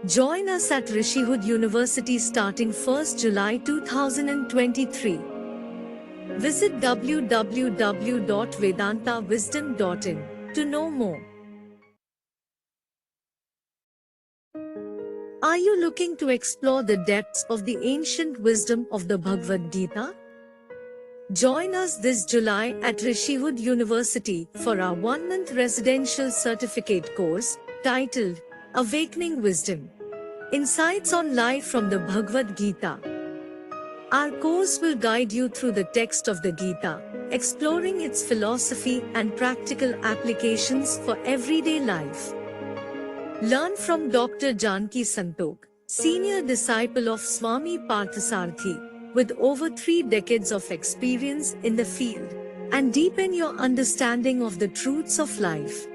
Join us at Rishihood University starting 1st July 2023. Visit www.vedantawisdom.in to know more. Are you looking to explore the depths of the ancient wisdom of the Bhagavad Gita? Join us this July at Rishihood University for our 1-month residential certificate course titled Awakening Wisdom: Insights on Life from the Bhagavad Gita. Our course will guide you through the text of the Gita, exploring its philosophy and practical applications for everyday life. Learn from Dr. Janki Santok, senior disciple of Swami Parthasarathi, with over 3 decades of experience in the field, and deepen your understanding of the truths of life.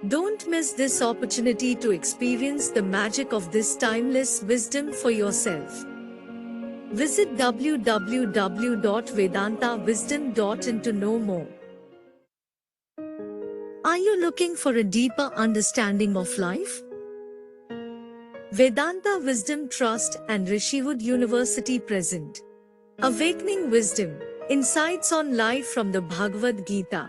Don't miss this opportunity to experience the magic of this timeless wisdom for yourself. Visit www.vedantawisdom.in to know more. Are you looking for a deeper understanding of life? Vedanta Wisdom Trust and Rishihood University present Awakening Wisdom: Insights on Life from the Bhagavad Gita.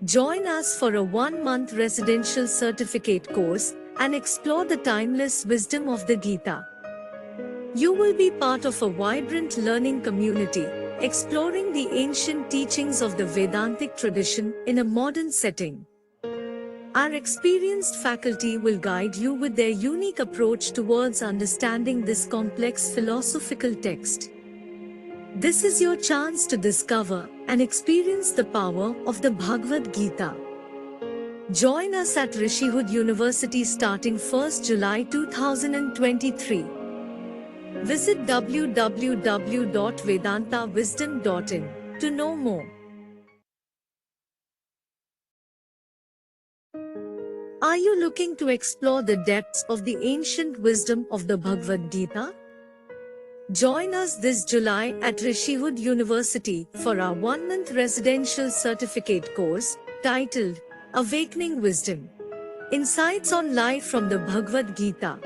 Join us for a 1-month residential certificate course and explore the timeless wisdom of the Gita. You will be part of a vibrant learning community, exploring the ancient teachings of the Vedantic tradition in a modern setting. Our experienced faculty will guide you with their unique approach towards understanding this complex philosophical text. This is your chance to discover and experience the power of the Bhagavad Gita. Join us at Rishihood University starting 1st July 2023. Visit www.vedantawisdom.in to know more. Are you looking to explore the depths of the ancient wisdom of the Bhagavad Gita? Join us this July at Rishihood University for our 1-month residential certificate course titled Awakening Wisdom: Insights on Life from the Bhagavad Gita.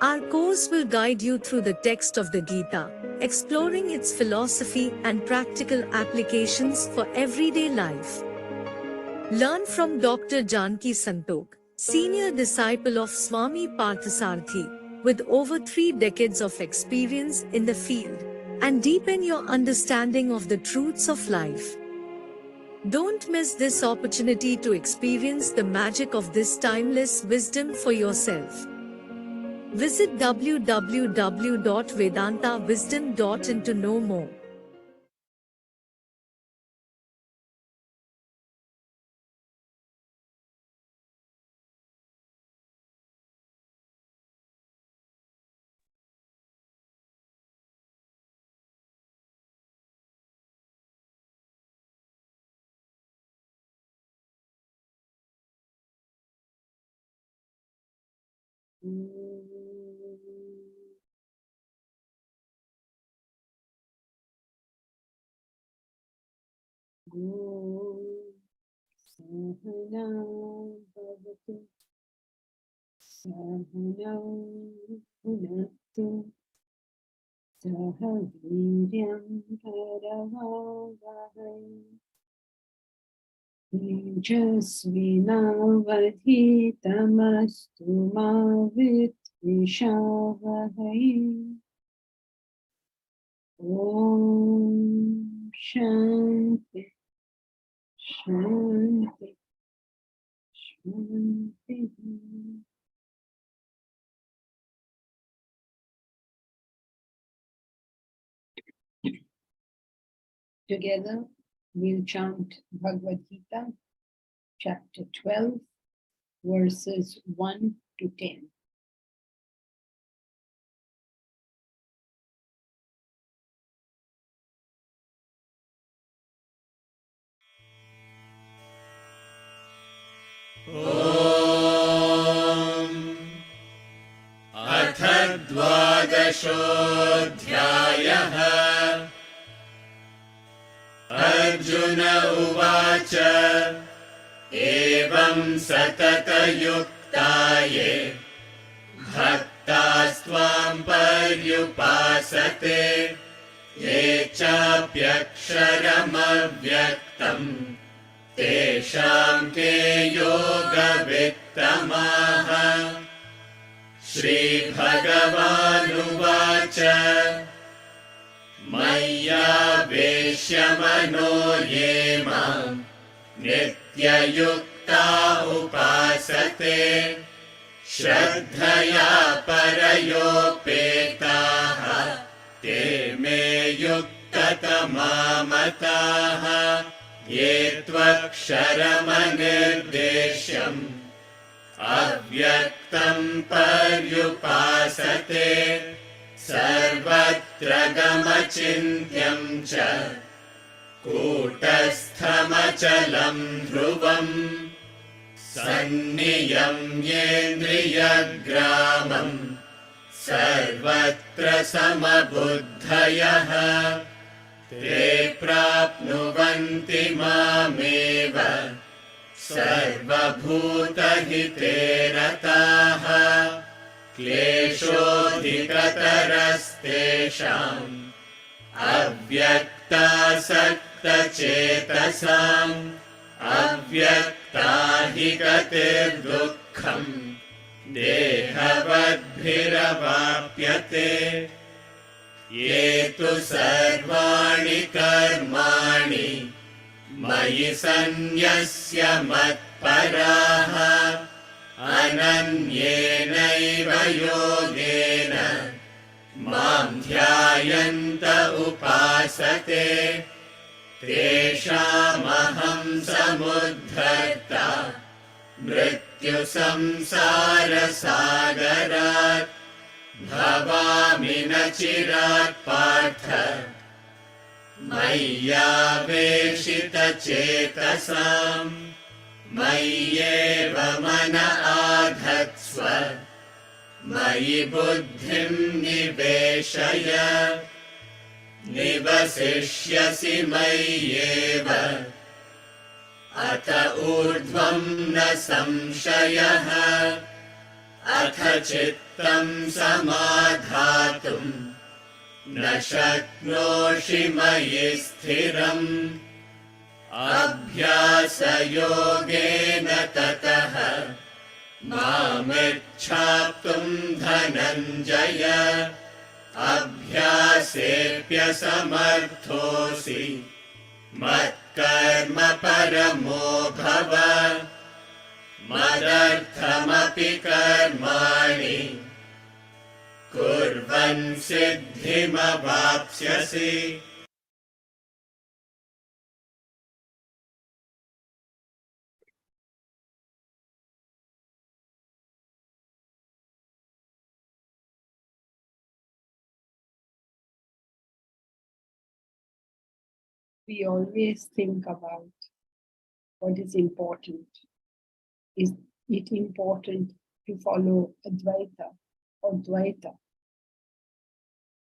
Our course will guide you through the text of the Gita, exploring its philosophy and practical applications for everyday life. Learn from Dr. Janki Santok, senior disciple of Swami Parthasarathi, with over 3 decades of experience in the field, and deepen your understanding of the truths of life. Don't miss this opportunity to experience the magic of this timeless wisdom for yourself. Visit www.vedantawisdom.in to know more. Sahana Bhavatu Sahana Bhunatu Sahaviryam Karavavahai Tejasvinavadhitamastu ma vidvishavahai. Om Shanti Shanti Shanti. Together, we'll chant Bhagavad Gita, chapter 12, verses 1 to 10. अथ द्वादशोऽध्यायः अर्जुन उवाच एवं सततयुक्ताये भक्तास्त्वां पर्युपासते ये चाप्यक्षरमव्यक्तम् तेषां के योगवित्तमाः। श्रीभगवानुवाच मय्यावेश्य मनो ये मां नित्ययुक्ता उपासते श्रद्धया परयोपेताः ते मे युक्ततमा मताः। ये त्वक्षरमनिर्देश्यम् अव्यक्तं पर्युपासते सर्वत्र गमचिन्त्यं च कूटस्थमचलं ध्रुवम् सन्नियम्येन्द्रियग्रामम् सर्वत्र समबुद्धयः ते प्राप्नुवन्ति मामेव सर्वभूतहिते रताः। क्लेशोऽधिकतरस्तेषाम् अव्यक्तासक्तचेतसाम् अव्यक्ता हि गतिर्दुःखम् देहवद्भिरवाप्यते। ये तु सर्वाणि कर्माणि मयि सन्न्यस्य मत्पराः अनन्येनैव योगेन मां ध्यायन्त उपासते तेषामहं समुद्धर्ता मृत्युसंसारसागरात् भवामि न चिरात् पार्थ मय्यावेशितचेतसाम् मय्येव मन आधत्स्व मयि बुद्धिं निवेशय निवसिष्यसि मय्येव अथ ऊर्ध्वं न संशयः। अथ चित्तं समाधातुं न शक्नोषि मयि स्थिरम् अभ्यासयोगेन ततः मामिच्छाप्तुं धनञ्जय अभ्यासेऽप्यसमर्थोऽसि मत्कर्म परमो भव मदर्थमपि कर्माणि कुर्वन् सिद्धिमवाप्स्यसि। We always think about what is important. Is it important to follow Advaita or Dvaita?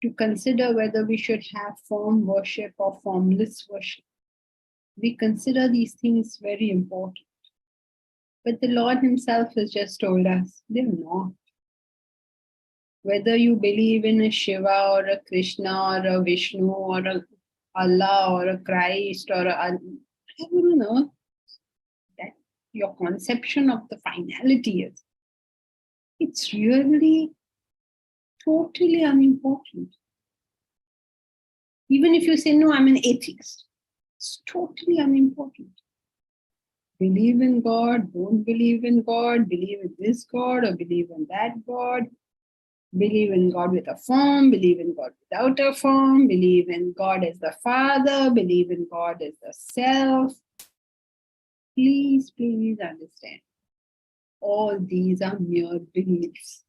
To consider whether we should have form worship or formless worship. We consider these things very important. But the Lord himself has just told us, they're not. Whether you believe in a Shiva or a Krishna or a Vishnu or a Allah or a Christ or a, I don't know, that your conception of the finality is, it's really totally unimportant. Even if you say, no, I'm an atheist, it's totally unimportant. Believe in God, don't believe in God, believe in this God or believe in that God, believe in God with a form, believe in God without a form, believe in God as the Father, believe in God as the Self. Please, please understand. All these are mere beliefs.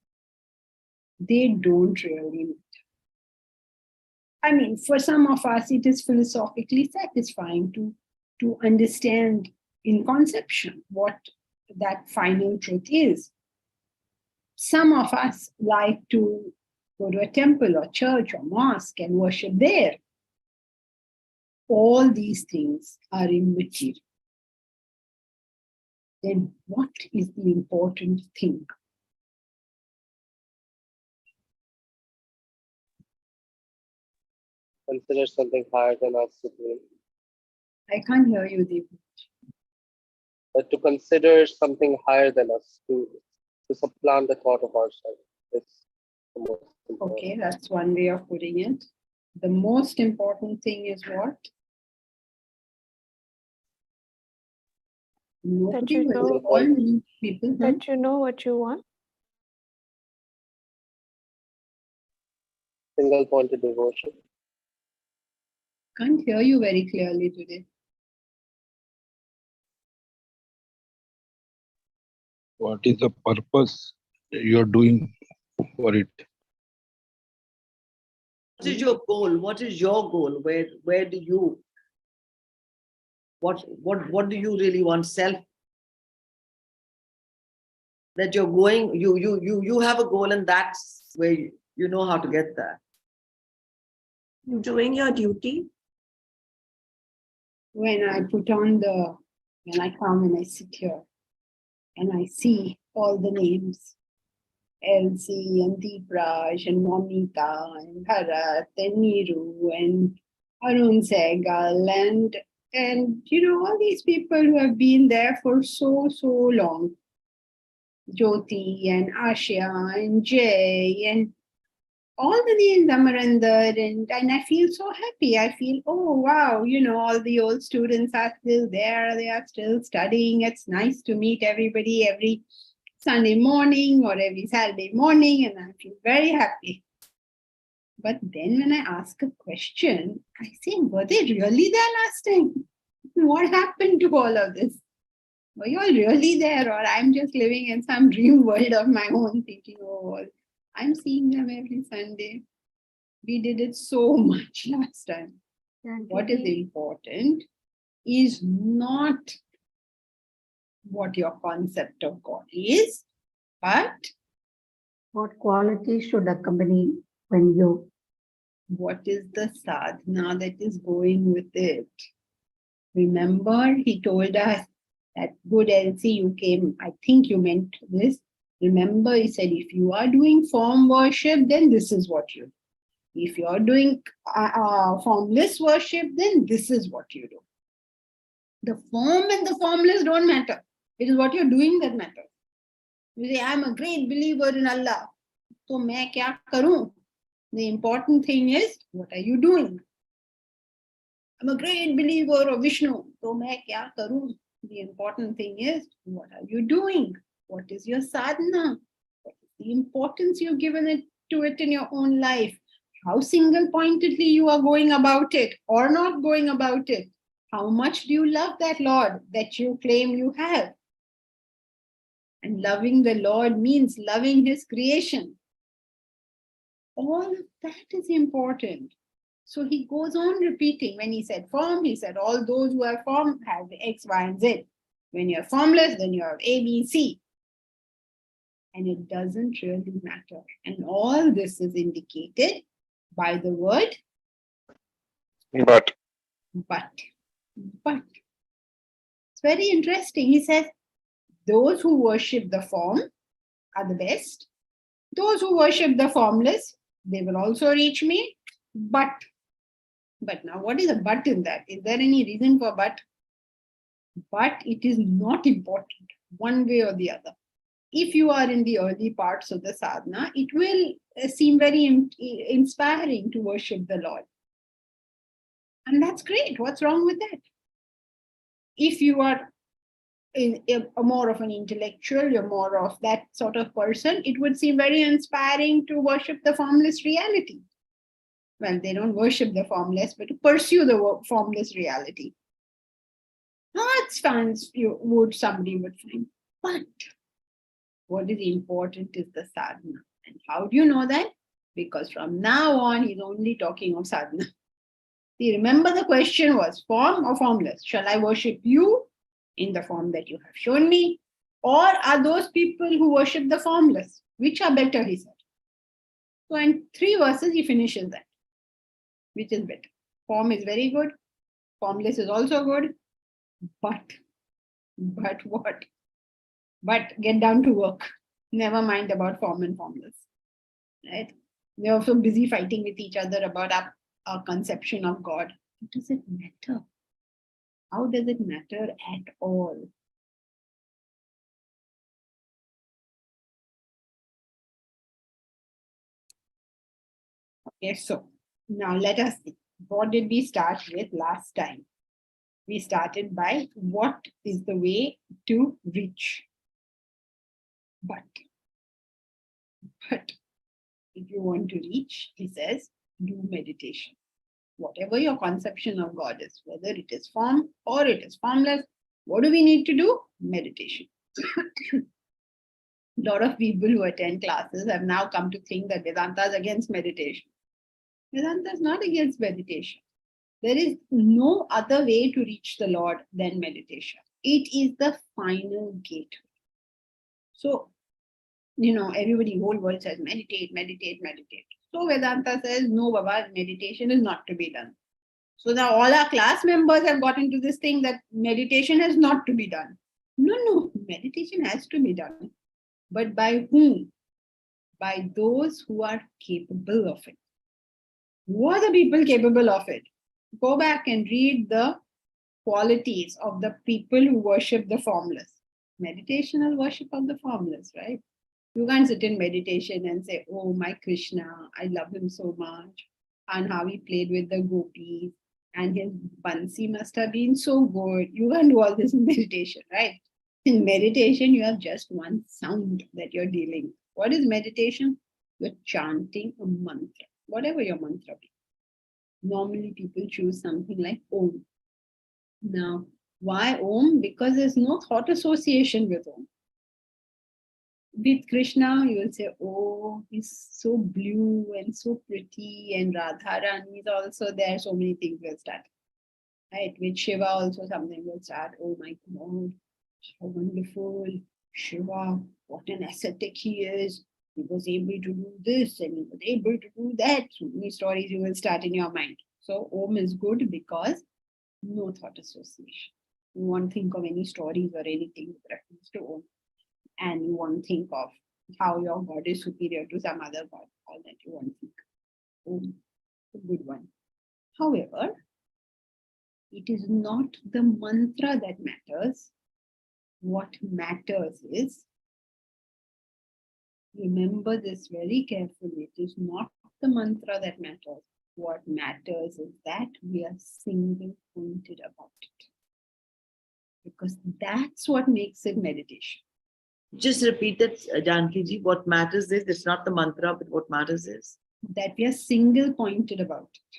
They don't really matter. I mean, for some of us, it is philosophically satisfying to understand in conception what that final truth is. Some of us like to go to a temple or church or mosque and worship there. All these things are immaterial. Then what is the important thing? consider something higher than us to do. I can't hear you, Deep. But to consider something higher than us, to supplant the thought of ourselves. It's the most important. Okay, that's one way of putting it. The most important thing is what? That you Nobody know will all people. Huh? that you know what you want. Single pointed devotion. Can't hear you very clearly today. What is the purpose you're doing for it? What is your goal? What is your goal? Where do you what do you really want? Self, that you're going, you have a goal, and that's where you know how to get there. Doing your duty. When I come and I sit here and I see all the names, Elsie and Deepraj and Monica and Bharat and Neeru and Arun Sehgal and you know, all these people who have been there for so long. Jyoti and Ashya and Jay and all the names, Amarinder, and I feel so happy. I feel, oh wow, you know, all the old students are still there, they are still studying. It's nice to meet everybody every Sunday morning or every Saturday morning, and I feel very happy. But then when I ask a question, I say, were they really there last time? What happened to all of this? Were you all really there, or I'm just living in some dream world of my own, thinking, oh, I'm seeing them every Sunday. We did it so much last time. What is important is not what your concept of God is, but what qualities should accompany when you... What is the sadhana that is going with it? Remember, he told us that good Elsie, you came, I think you meant this. Remember, he said, if you are doing form worship, then this is what you do. If you are doing formless worship, then this is what you do. The form and the formless don't matter. It is what you're doing that matters. You say, I'm a great believer in Allah. So, main kya karoon? The important thing is, what are you doing? I'm a great believer of Vishnu. So, main kya karoon? The important thing is, what are you doing? What is your sadhana? What is the importance you've given to it in your own life? How single-pointedly you are going about it or not going about it? How much do you love that Lord that you claim you have? And loving the Lord means loving His creation. All of that is important. So he goes on repeating. When he said form, he said all those who have form have X, Y, and Z. When you're formless, then you have A, B, C. And it doesn't really matter. And all this is indicated by the word But but. It's very interesting. He says, those who worship the form are the best. Those who worship the formless, they will also reach me. But now, what is a but in that? Is there any reason for but? But it is not important, one way or the other. If you are in the early parts of the sadhana, it will seem very inspiring to worship the Lord. And that's great. What's wrong with that? If you are more of an intellectual, you're more of that sort of person, it would seem very inspiring to worship the formless reality. Well, they don't worship the formless, but to pursue the formless reality. That's fine, somebody would find. But what is important is the sadhana. And how do you know that? Because from now on, he's only talking of sadhana. See, remember the question was form or formless? Shall I worship you in the form that you have shown me? Or are those people who worship the formless? Which are better, he said. So in 3 verses, he finishes that. Which is better? Form is very good. Formless is also good. But what? But get down to work. Never mind about form and formless. Right? They're also busy fighting with each other about our conception of God. What does it matter? How does it matter at all? Okay, so now let us see. What did we start with last time? We started by what is the way to reach. But if you want to reach, he says, do meditation. Whatever your conception of God is, whether it is form or it is formless, what do we need to do? Meditation. A lot of people who attend classes have now come to think that Vedanta is against meditation. Vedanta is not against meditation. There is no other way to reach the Lord than meditation. It is the final gateway. So, everybody, whole world says meditate, meditate, meditate. So Vedanta says, no, Baba, meditation is not to be done. So now all our class members have got into this thing that meditation is not to be done. No, meditation has to be done. But by whom? By those who are capable of it. Who are the people capable of it? Go back and read the qualities of the people who worship the formless. Meditational worship of the formless, right? You can't sit in meditation and say, oh, my Krishna, I love him so much. And how he played with the gopis. And his bansi must have been so good. You can't do all this in meditation, right? In meditation, you have just one sound that you're dealing with. What is meditation? You're chanting a mantra, whatever your mantra be. Normally, people choose something like Om. Now, why Om? Because there's no thought association with Om. With Krishna, you will say, oh, he's so blue and so pretty, and Radharani is also there. So many things will start. Right? With Shiva also something will start. Oh my God, how wonderful. Shiva, what an ascetic he is. He was able to do this and he was able to do that. So many stories you will start in your mind. So Om is good because no thought association. You won't think of any stories or anything with reference to Om. And you won't think of how your God is superior to some other God. All that you won't think. Om, a good one. However, it is not the mantra that matters. What matters is, remember this very carefully, it is not the mantra that matters. What matters is that we are single pointed about it. Because that's what makes it meditation. Just repeat that, Janki ji. What matters is, it's not the mantra, but what matters is that we are single pointed about it.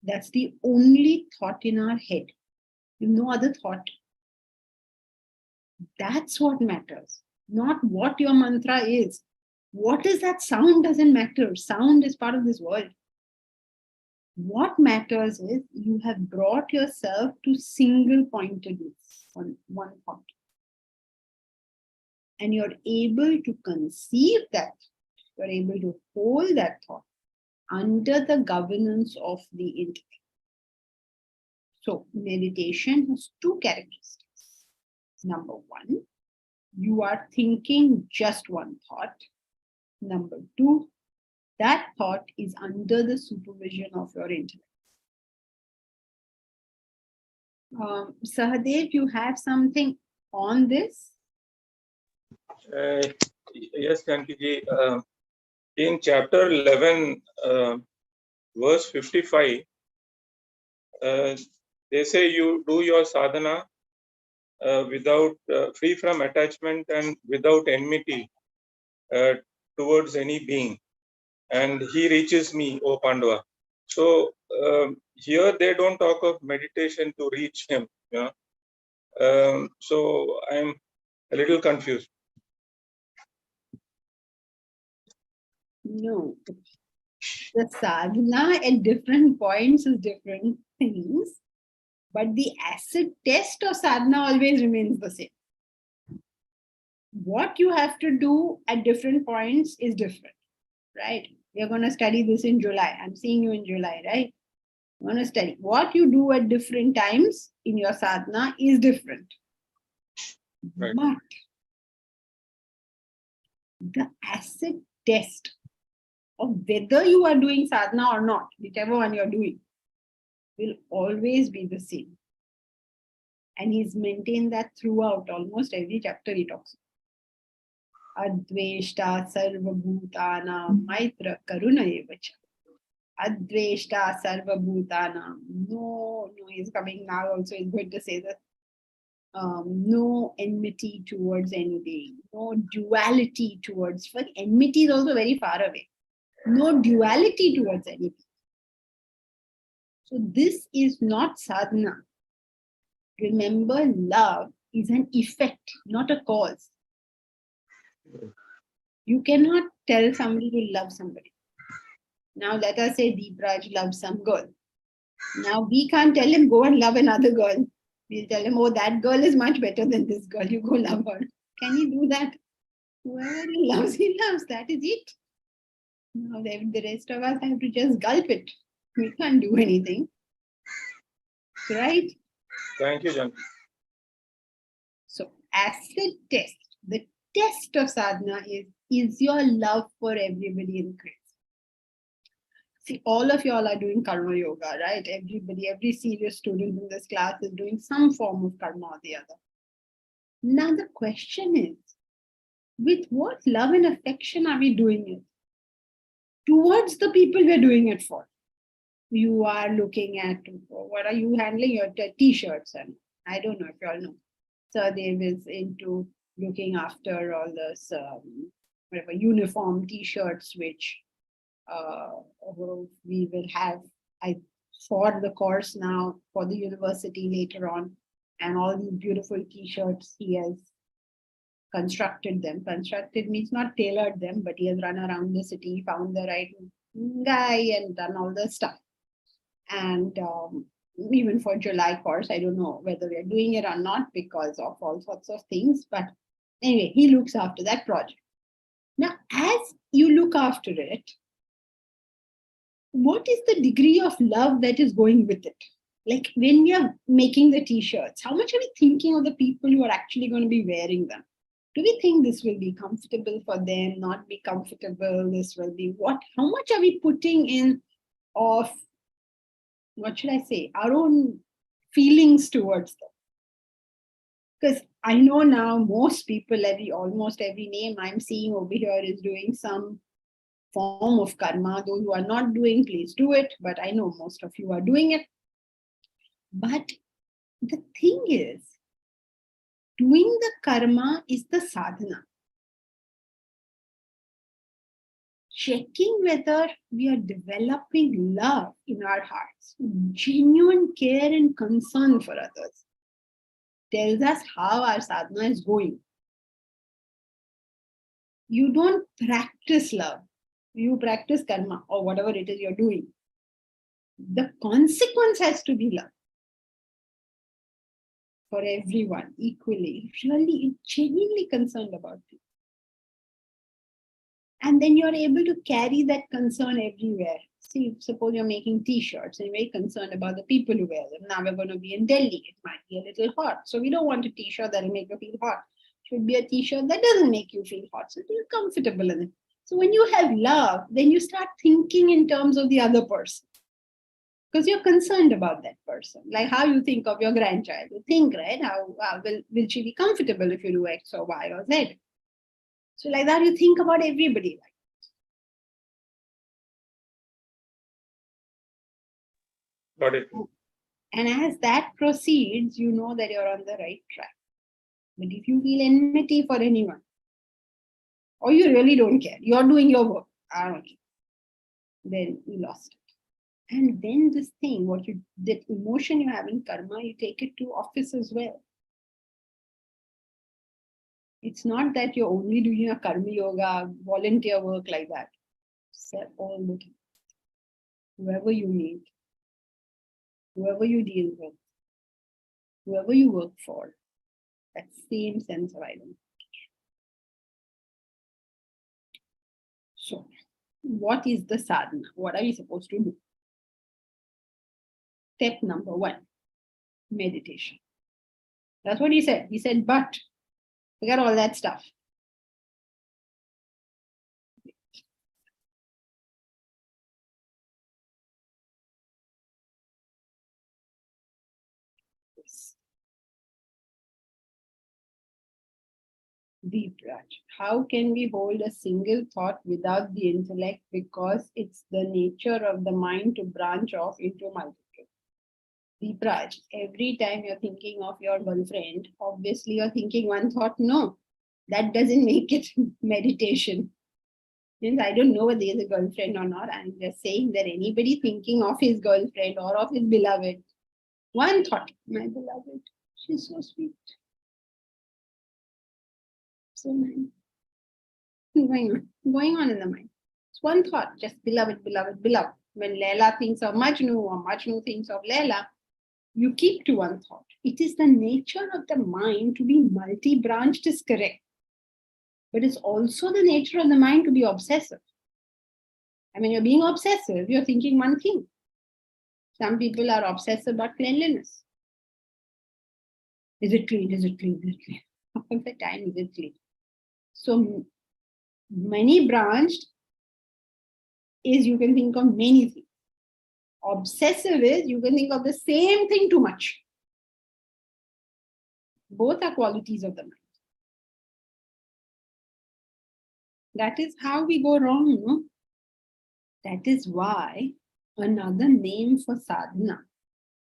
That's the only thought in our head. No other thought. That's what matters. Not what your mantra is. What is that sound doesn't matter. Sound is part of this world. What matters is you have brought yourself to single pointedness on one thought. And you're able to conceive that, you're able to hold that thought under the governance of the intellect. So meditation has two characteristics. Number one, you are thinking just one thought. Number two, that thought is under the supervision of your intellect. Sahadev, you have something on this? Yes, Janki ji. In chapter 11, verse 55, they say you do your sadhana without free from attachment and without enmity towards any being, and he reaches me, O Pandava. So here they don't talk of meditation to reach him. So I'm a little confused. No. The sadhana at different points is different things, but the acid test of sadhana always remains the same. What you have to do at different points is different, right? We are going to study this in July. I'm seeing you in July, right? We're going to study. What you do at different times in your sadhana is different. Right. But the acid test of whether you are doing sadhana or not, whichever one you're doing, will always be the same. And he's maintained that throughout almost every chapter he talks. Adveshta sarva bhutana maitra karuna evacha. Adveshta sarva bhutana. No, he's coming now also. He's going to say that. No enmity towards anything, no duality towards. But enmity is also very far away. No duality towards anything. So this is not sadhana. Remember, love is an effect, not a cause. You cannot tell somebody to love somebody. Now let us say Deepraj loves some girl. Now we can't tell him go and love another girl. We'll tell him, oh, that girl is much better than this girl. You go love her. Can he do that? Whoever he loves, he loves. That is it. Now the rest of us have to just gulp it. We can't do anything. Right? Thank you, Jan. So as the test of sadhana is your love for everybody in Christ. See, all of y'all are doing karma yoga, right? Everybody, every serious student in this class is doing some form of karma or the other. Now the question is, with what love and affection are we doing it? Towards the people we're doing it for. You are looking at, what are you handling? Your t-shirts, and I don't know if you all know. So Dev is into looking after all this whatever uniform t-shirts, which we will have for the course now, for the university later on, and all these beautiful t-shirts he has constructed them. Constructed means not tailored them, but he has run around the city, found the right guy and done all the stuff. And even for July course, I don't know whether we're doing it or not because of all sorts of things, but anyway, he looks after that project. Now, as you look after it, what is the degree of love that is going with it? Like when we are making the t-shirts, how much are we thinking of the people who are actually going to be wearing them? Do we think this will be comfortable for them, not be comfortable? This will be what? How much are we putting in of, what should I say, our own feelings towards them? Because I know now most people, almost every name I'm seeing over here is doing some form of karma. Those who are not doing, please do it. But I know most of you are doing it. But the thing is, doing the karma is the sadhana. Checking whether we are developing love in our hearts, genuine care and concern for others, tells us how our sadhana is going. You don't practice love. You practice karma or whatever it is you're doing. The consequence has to be love for everyone equally. Really, genuinely concerned about it. And then you're able to carry that concern everywhere. See, suppose you're making t-shirts and you're very concerned about the people who wear them. Now we're going to be in Delhi. It might be a little hot. So we don't want a t-shirt that'll make you feel hot. It should be a t-shirt that doesn't make you feel hot. So you're comfortable in it. So when you have love, then you start thinking in terms of the other person. Because you're concerned about that person. Like how you think of your grandchild. You think, right? How will she be comfortable if you do X or Y or Z? So like that, you think about everybody. Got it. And as that proceeds, you know that you're on the right track. But if you feel enmity for anyone, or you really don't care, you're doing your work, I don't care, then you lost it. And then this thing, that emotion you have in karma, you take it to office as well. It's not that you're only doing a karma yoga, volunteer work like that. They're all looking. Whoever you meet, whoever you deal with, whoever you work for, that same sense of identity. So, what is the sadhana? What are we supposed to do? Step number 1, meditation. That's what he said. He said, but forget all that stuff. this. Deep Raj. How can we hold a single thought without the intellect? Because it's the nature of the mind to branch off into multitude. Deep Raj, every time you're thinking of your girlfriend, obviously you're thinking one thought. No, that doesn't make it meditation. Means I don't know whether he has a girlfriend or not. I'm just saying that anybody thinking of his girlfriend or of his beloved, one thought, my beloved, she's so sweet. So nice. Going on in the mind. It's one thought, just beloved, beloved, beloved. When Leela thinks of Majnu or Majnu thinks of Leela, you keep to one thought. It is the nature of the mind to be multi-branched is correct. But it's also the nature of the mind to be obsessive. And when you're being obsessive, you're thinking one thing. Some people are obsessed about cleanliness. Is it clean? Is it clean? Is it clean? Half of the time, is it clean? So many branched is you can think of many things. Obsessive is you can think of the same thing too much. Both are qualities of the mind. That is how we go wrong, no? That is why another name for sadhana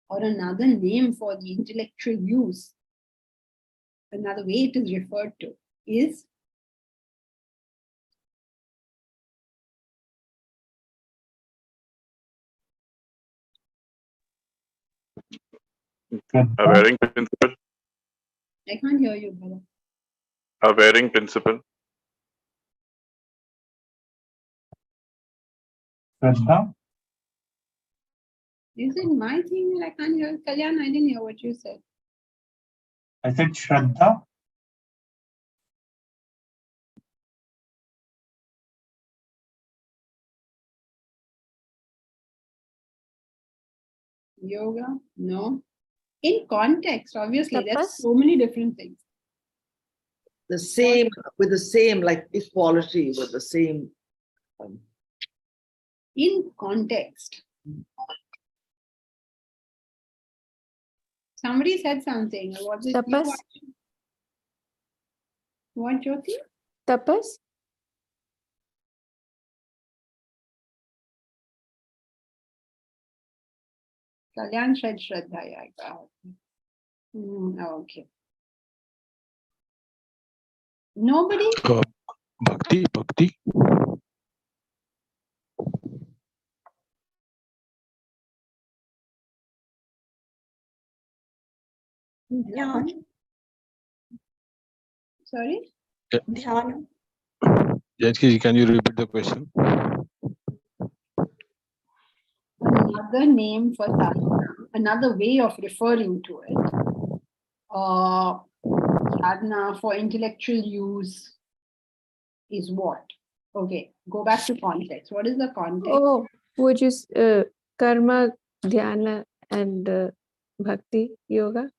or another name for the intellectual use, another way it is referred to is A wearing principle. I can't hear you, brother. A wearing principle. Shraddha. Is it my thing that I can't hear? Kalyan, I didn't hear what you said. I said Shraddha. Yoga? No. In context, obviously, there's Tapas? so many different things. The same, with the same, like equality, with the same. In context. Somebody said something. Was it you? Tapas? What, Jyoti? Tapas? Kalyan said Shraddha. Yeah, got it. Okay. Nobody? Bhakti, Bhakti. Dhyan. Sorry? Dhyan. Janki, can you repeat the question? Another name for sadhana, another way of referring to it. Sadhana for intellectual use is what? Okay, go back to context. What is the context? Oh, would you karma, dhyana, and bhakti yoga?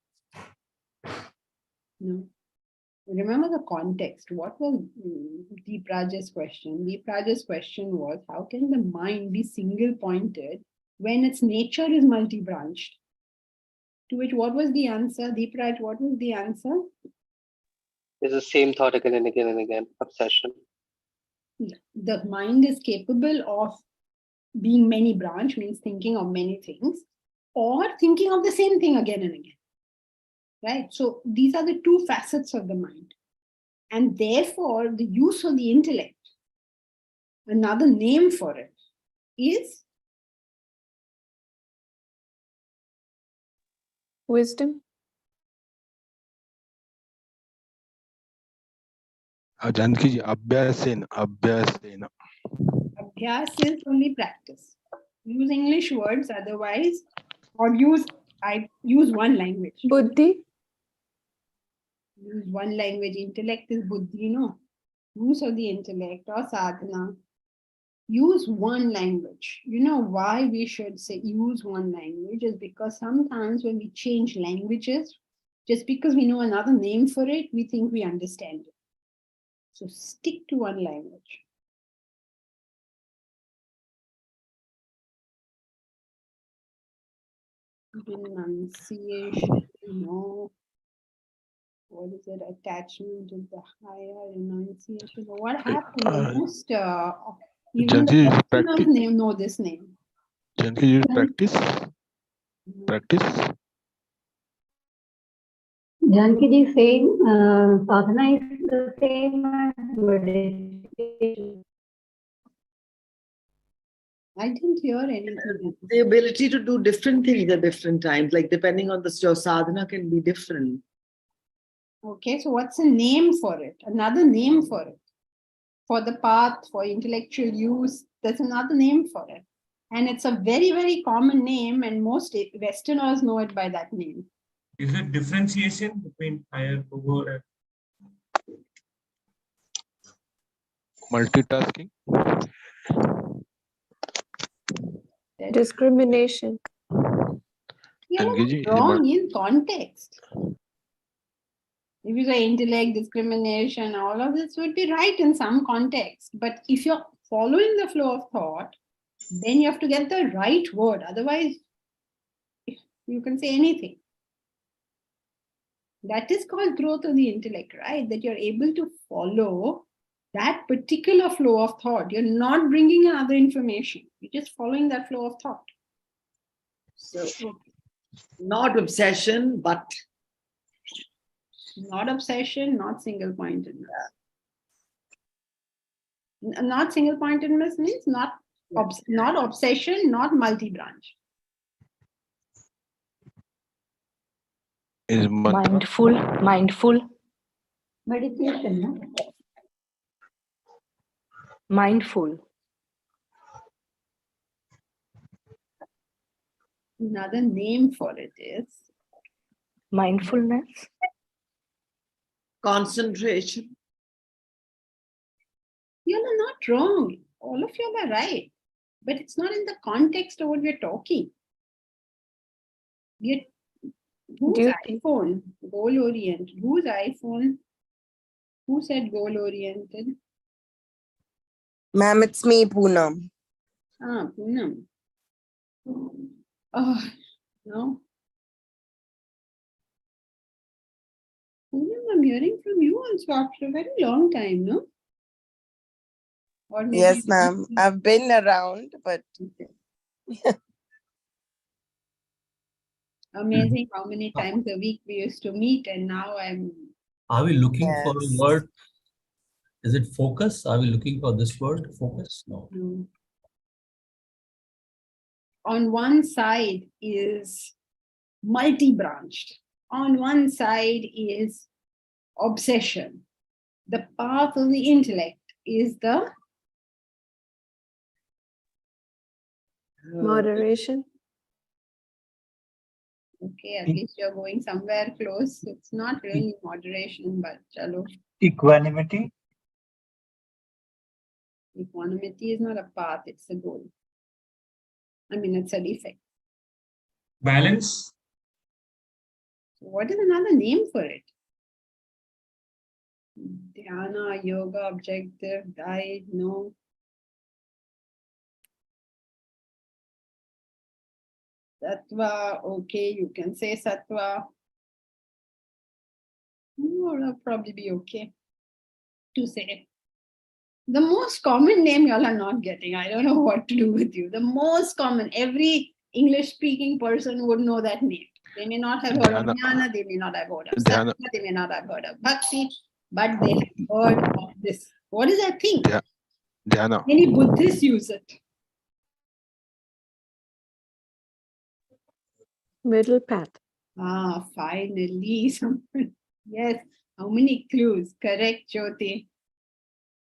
No. Remember the context. What was Deep Raj's question? Deep Raj's question was, how can the mind be single pointed when its nature is multi-branched? To which, what was the answer? Deep Raj, what was the answer? It's the same thought again and again and again. Obsession. The mind is capable of being many branch, means thinking of many things, or thinking of the same thing again and again. Right? So these are the two facets of the mind. And therefore, the use of the intellect, another name for it, is Wisdom? Janki ji, abhyasena. abhyas is only practice. Use English words otherwise, or I use one language. Buddhi? Use one language. Intellect is buddhi, no? Use of the intellect or sadhana. Use one language. You know why we should say use one language is because sometimes when we change languages, just because we know another name for it, we think we understand it. So stick to one language. Renunciation. No. What is it? Attachment to the higher renunciation. What happened? Most even the Janki, Westerners name know this name. Janki, you practice? Practice? Janki ji saying sadhana is the same as meditation. I didn't hear anything. The ability to do different things at different times, like depending on your sadhana can be different. Okay, so what's a name for it? Another name for it. For the path, for intellectual use, there's another name for it. And it's a very, very common name, and most Westerners know it by that name. Is it differentiation between higher, lower, and Multitasking? Discrimination. You're Janki ji, not wrong in context. If you say intellect, discrimination, all of this would be right in some context. But if you're following the flow of thought, then you have to get the right word. Otherwise, you can say anything. That is called growth of the intellect, right? That you're able to follow that particular flow of thought. You're not bringing in other information. You're just following that flow of thought. So, not obsession, but not obsession, not single-pointedness. Not single-pointedness means not obsession, not multi-branch. Is Mindful. Meditation, no? Mindful. Another name for it is Mindfulness. concentration. You're not wrong. All of you are right. But it's not in the context of what we're talking. Whose iPhone? Goal-oriented. Whose iPhone? Who said goal-oriented? Ma'am, it's me, Poonam. Ah, Poonam. Oh, no. Poonam, I'm hearing from you also after a very long time, no? Or maybe Yes, ma'am. I've been around, but amazing how many times a week we used to meet, and now I'm. Are we looking for a Yes. word? Is it focus? Are we looking for this word, focus? No. On one side is multi-branched. On one side is obsession. The path of the intellect is the Moderation. okay, at least you're going somewhere close. It's not really moderation, but chalo. equanimity? Equanimity is not a path, it's a goal. I mean, it's a defect. Balance? So what is another name for it? Dhyana, yoga, objective, guide, no. Sattva, okay, you can say sattva. It'll probably be okay to say. The most common name y'all are not getting. I don't know what to do with you. The most common, every English-speaking person would know that name. They may not have heard of Jnana, they may not have heard of Sattva, they may not have heard of Bhakti, but they have heard of this. What is that thing? Dhyana. Many Buddhists use it. Middle path. Ah, finally, someone. Yes, how many clues? Correct, Jyoti.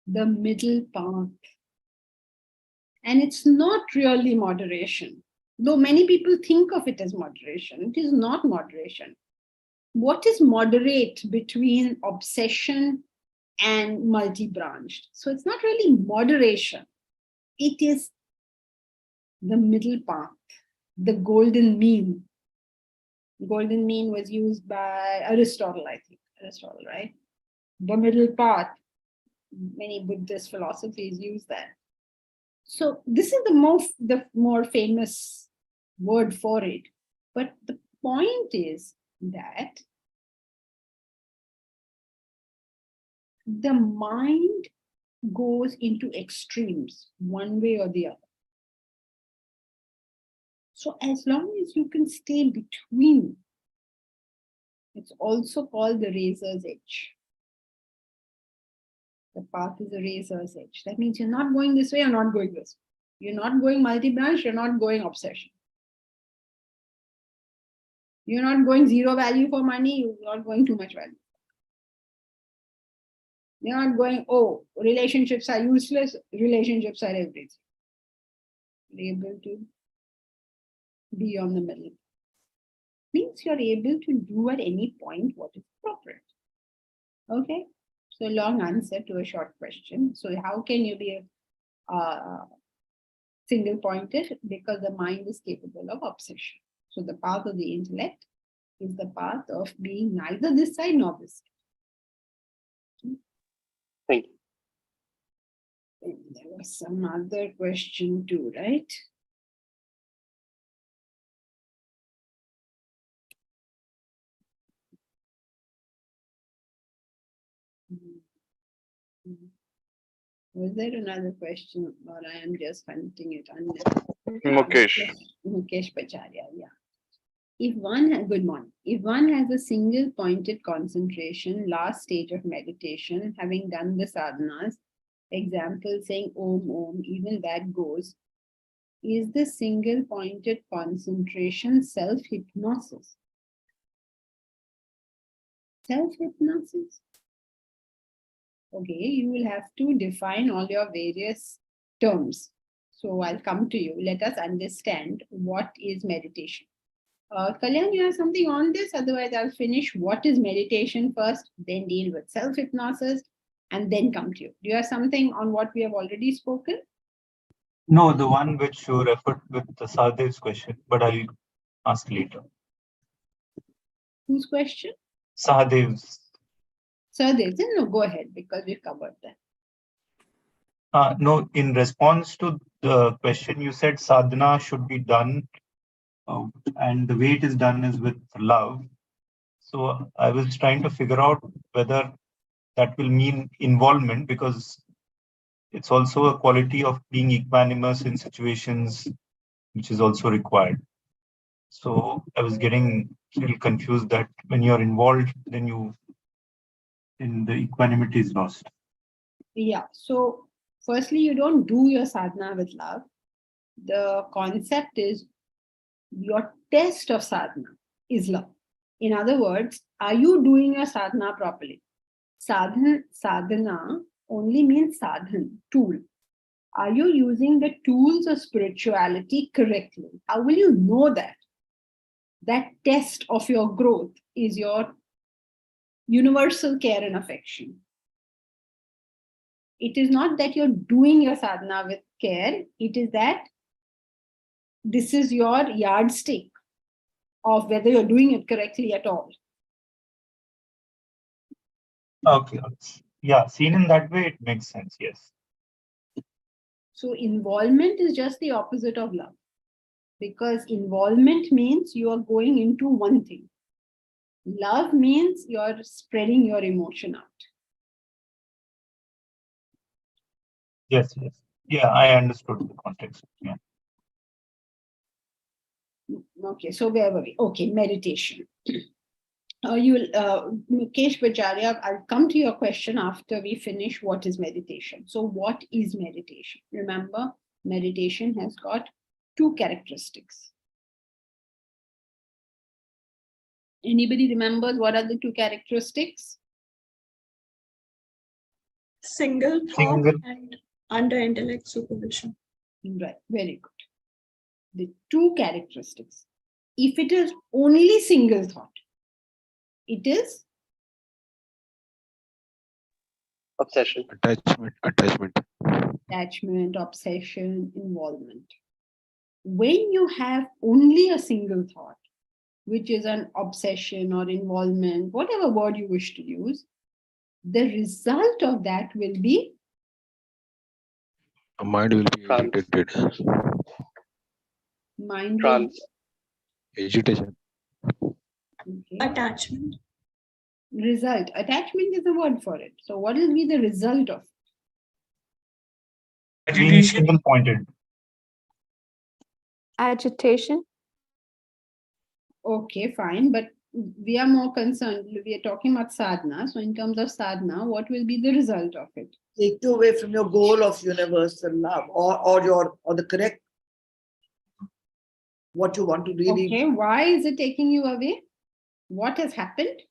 The middle path. And it's not really moderation. Though many people think of it as moderation, it is not moderation. What is moderate between obsession and multi-branched? So it's not really moderation. It is the middle path, the golden mean. Golden mean was used by Aristotle, I think. Aristotle, right? The middle path. Many Buddhist philosophies use that. So this is the more famous word for it. But the point is, that the mind goes into extremes, one way or the other. So as long as you can stay between, it's also called the razor's edge. The path is a razor's edge. That means you're not going this way, you're not going this way. You're not going multi-branch, you're not going obsession. You're not going zero value for money, you're not going too much value. You're not going, oh, relationships are useless, relationships are everything. You're able to be on the middle. Means you're able to do at any point what is appropriate. Okay? So long answer to a short question. So how can you be single pointed? Because the mind is capable of obsession. So the path of the intellect is the path of being neither this side nor this side. Thank you. And there was some other question too, right? Was there another question, or I am just hunting it? Mukesh. Mukesh Pacharya, yeah. If one has, good morning. If one has a single pointed concentration, last stage of meditation, having done the sadhanas, example saying Om Om, even that goes, is the single pointed concentration self-hypnosis? Self-hypnosis? Okay, you will have to define all your various terms. So I'll come to you. Let us understand what is meditation. Kalyan, you have something on this? Otherwise, I'll finish what is meditation first, then deal with self-hypnosis, and then come to you. Do you have something on what we have already spoken? No, the one which you referred with the Sahadev's question, but I'll ask later. Whose question? Sahadev's. Sahadev, then no, go ahead, because we've covered that. No, in response to the question, you said sadhana should be done, and the way it is done is with love. So I was trying to figure out whether that will mean involvement, because it's also a quality of being equanimous in situations which is also required. So I was getting a little confused that when you're involved, then the equanimity is lost. Yeah, so firstly, you don't do your sadhana with love. The concept is your test of sadhana is love. In other words, are you doing your sadhana properly? Sadhana only means sadhan, tool. Are you using the tools of spirituality correctly? How will you know that? That test of your growth is your universal care and affection. It is not that you're doing your sadhana with care, it is that this is your yardstick of whether you're doing it correctly at all. Okay. Yeah, seen in that way, it makes sense, yes. So involvement is just the opposite of love. Because involvement means you are going into one thing. Love means you're spreading your emotion out. Yes, yes. Yeah, I understood the context. Yeah. Okay, so where were we? Okay, meditation. Mukesh Bacharya, I'll come to your question after we finish what is meditation. So what is meditation? Remember, meditation has got two characteristics. Anybody remembers what are the two characteristics? Single thought and under intellect supervision. Right, very good. The two characteristics. If it is only single thought, it is Obsession. Attachment, obsession, involvement. When you have only a single thought, which is an obsession or involvement, whatever word you wish to use, the result of that will be The mind will be agitated. Mind will Agitation. Okay. Attachment. Result. Attachment is the word for it. So what will be the result of? Being single-pointed. Agitation. Okay, fine. But we are more concerned. We are talking about sadhana. So in terms of sadhana, what will be the result of it? Take you away from your goal of universal love, or the correct what you want to really. Okay, why is it taking you away? What has happened?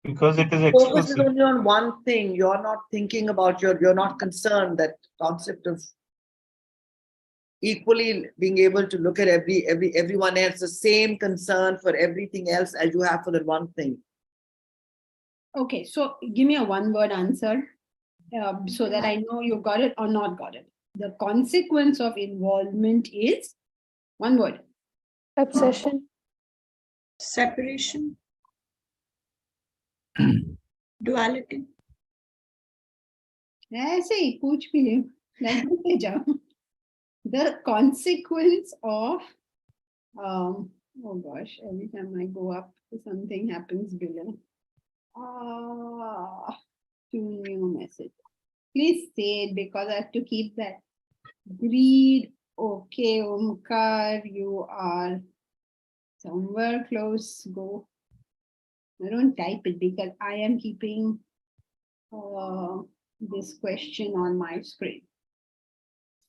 Because it is Focus is exclusive. only on one thing. You're not thinking about you're not concerned that concept of equally being able to look at everyone else, the same concern for everything else as you have for that one thing. Okay, so give me a one-word answer so that I know you got it or not got it. The consequence of involvement is one word. Obsession. Separation. Duality. ऐसे ही पूछ भी ले, लगते जाओ. The consequence of oh gosh, every time I go up, something happens below. Two new messages. Please say it because I have to keep that. Greed. Okay, Omkar, you are somewhere close. Go. I don't type it because I am keeping this question on my screen.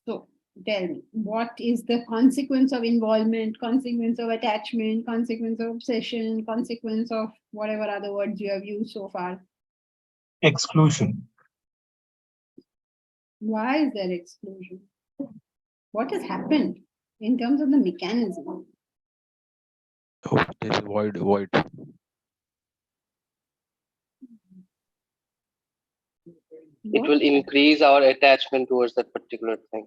So tell me, what is the consequence of involvement, consequence of attachment, consequence of obsession, consequence of whatever other words you have used so far? Exclusion. Why is there exclusion? What has happened in terms of the mechanism? Oh, there is void. It will increase our attachment towards that particular thing.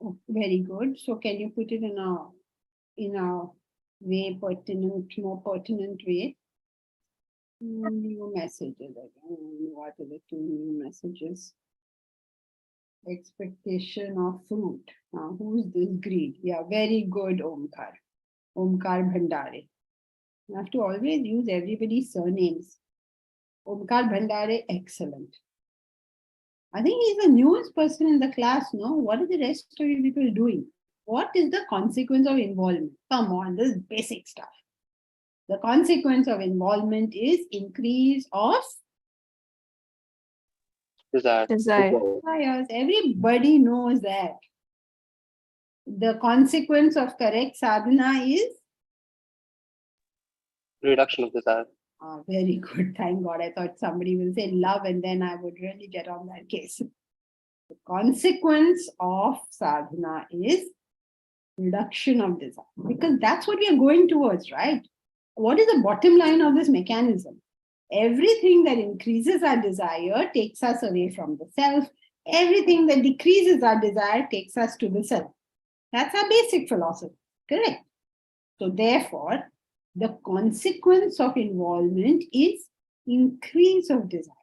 Oh, very good. So can you put it in a way more pertinent way? New messages again. What are the two new messages? Expectation of fruit. Now, who's this greed? Yeah, very good, Omkar. Omkar Bhandare. You have to always use everybody's surnames. Omkar Bhandare, excellent. I think he's the newest person in the class, no? What are the rest of you people doing? What is the consequence of involvement? Come on, this is basic stuff. The consequence of involvement is increase of Desire. desires. Everybody knows that. The consequence of correct sadhana is Reduction of desire. Very good. Thank God. I thought somebody will say love and then I would really get on that case. The consequence of sadhana is reduction of desire, because that's what we are going towards, right? What is the bottom line of this mechanism? Everything that increases our desire takes us away from the self. Everything that decreases our desire takes us to the self. That's our basic philosophy, correct? So therefore, the consequence of involvement is increase of desire.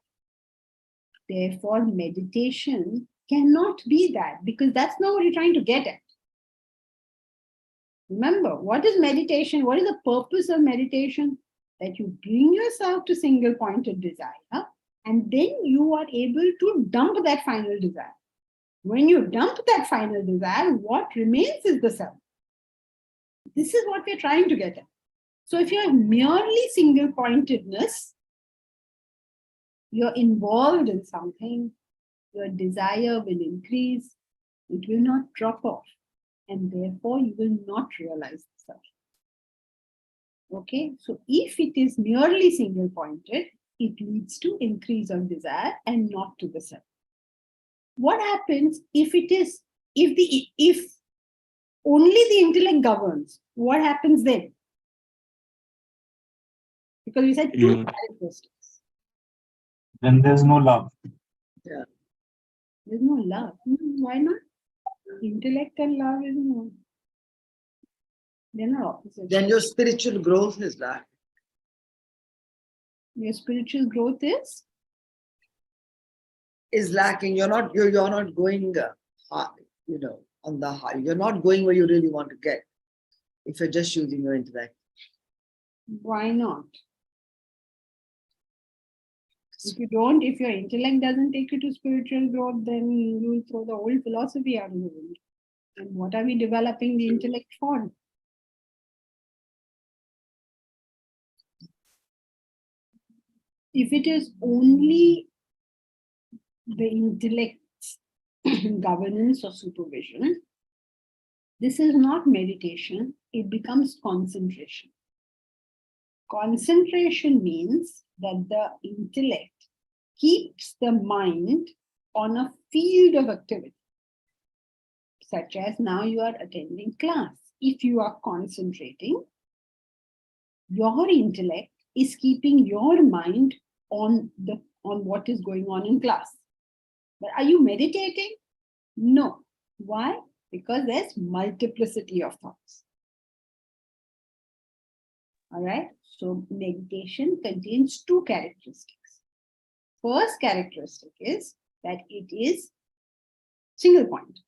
Therefore, meditation cannot be that, because that's not what you're trying to get at. Remember, what is meditation? What is the purpose of meditation? That you bring yourself to single-pointed desire, and then you are able to dump that final desire. When you dump that final desire, what remains is the self. This is what we're trying to get at. So if you have merely single-pointedness, you're involved in something, your desire will increase, it will not drop off, and therefore you will not realize the self. Okay, so if it is merely single-pointed, it leads to increase of desire and not to the self. What happens if only the intellect governs? What happens then? Because we said two characteristics. Then there's no love. Yeah. There's no love. Why not? Intellect and love is no. They're not opposites. Then your spiritual growth is lacking. Your spiritual growth is lacking. You're not going high, on the high. You're not going where you really want to get. if you're just using your intellect? Why not? If you don't, if your intellect doesn't take you to spiritual growth, then you'll throw the whole philosophy out of the window. And what are we developing the intellect for? If it is only the intellect's governance or supervision, this is not meditation, it becomes concentration. Concentration means that the intellect keeps the mind on a field of activity, such as now you are attending class. If you are concentrating, your intellect is keeping your mind on what is going on in class. But are you meditating? No. Why? Because there's multiplicity of thoughts. All right. So meditation contains two characteristics. First characteristic is that it is single pointed.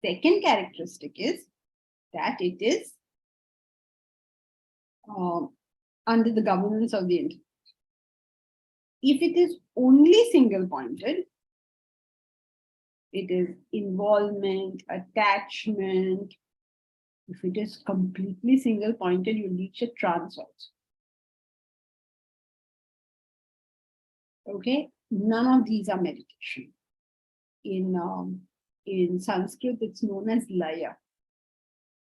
Second characteristic is that it is under the governance of the intellect. If it is only single pointed, it is involvement, attachment. If it is completely single pointed, you reach a trance also. Okay, none of these are meditation. In Sanskrit, it's known as laya,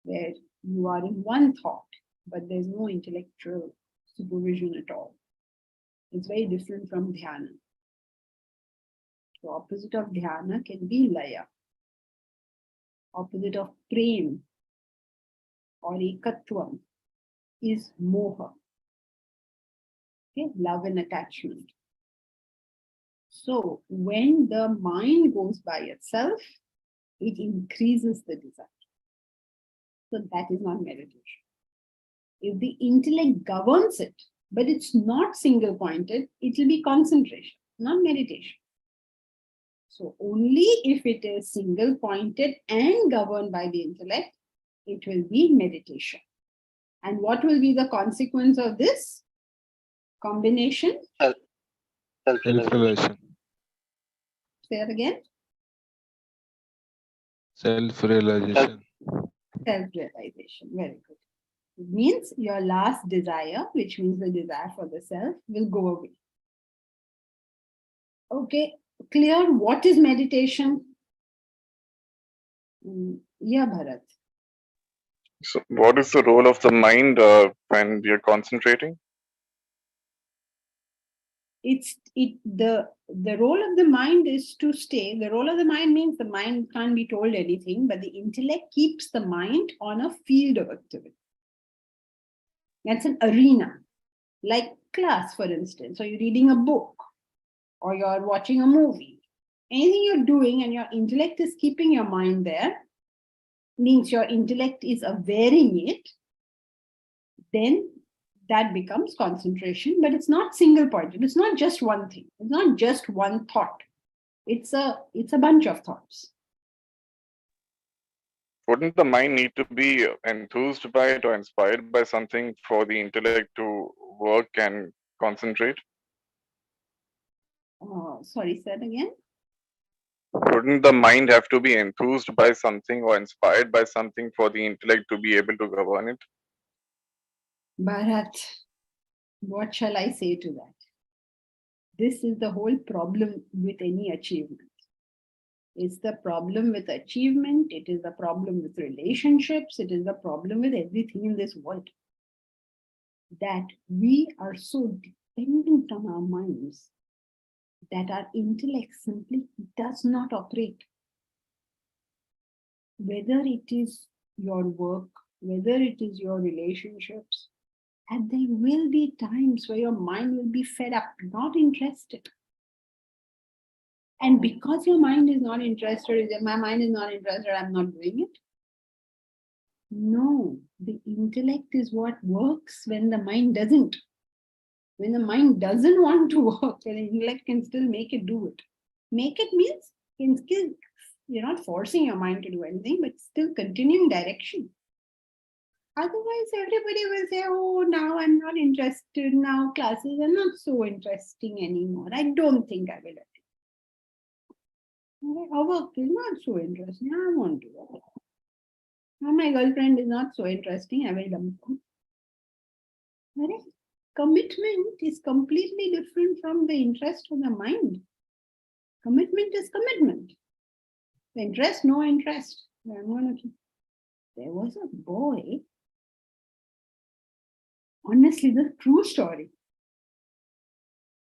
where you are in one thought, but there's no intellectual supervision at all. It's very different from dhyana. The opposite of dhyana can be laya. Opposite of prem or ekatvam is moha. Okay, love and attachment. So when the mind goes by itself, it increases the desire. So that is not meditation. If the intellect governs it, but it's not single pointed, it will be concentration, not meditation. So only if it is single pointed and governed by the intellect, it will be meditation. And what will be the consequence of this combination? Self-realization. Say it again. Self-realization. Self-realization. Very good. It means your last desire, which means the desire for the self, will go away. Okay, clear what is meditation? Yeah, Bharat. So what is the role of the mind when we are concentrating? The role of the mind is to stay. The role of the mind means the mind can't be told anything, but the intellect keeps the mind on a field of activity. That's an arena, like class, for instance. So you're reading a book or you're watching a movie. Anything you're doing and your intellect is keeping your mind there, means your intellect is awareing it, then that becomes concentration, but it's not single pointed. It's not just one thing. It's not just one thought. It's a bunch of thoughts. Wouldn't the mind need to be enthused by it or inspired by something for the intellect to work and concentrate? Sorry, say it again. Wouldn't the mind have to be enthused by something or inspired by something for the intellect to be able to govern it? Bharat, what shall I say to that? This is the whole problem with any achievement. It's the problem with achievement. It is the problem with relationships. It is the problem with everything in this world. That we are so dependent on our minds that our intellect simply does not operate. Whether it is your work, whether it is your relationships, and there will be times where your mind will be fed up, not interested. And because your mind is not interested, my mind is not interested, I'm not doing it. No, the intellect is what works when the mind doesn't. When the mind doesn't want to work, the intellect can still make it do it. Make it means can You're not forcing your mind to do anything, but still continuing direction. Otherwise, everybody will say, oh, now I'm not interested. Now classes are not so interesting anymore. I don't think I will attend. Our work is not so interesting. I won't do it. Now my girlfriend is not so interesting. I will dump her. Commitment is completely different from the interest of the mind. Commitment is commitment. The interest, no interest. There was a boy. Honestly, the true story.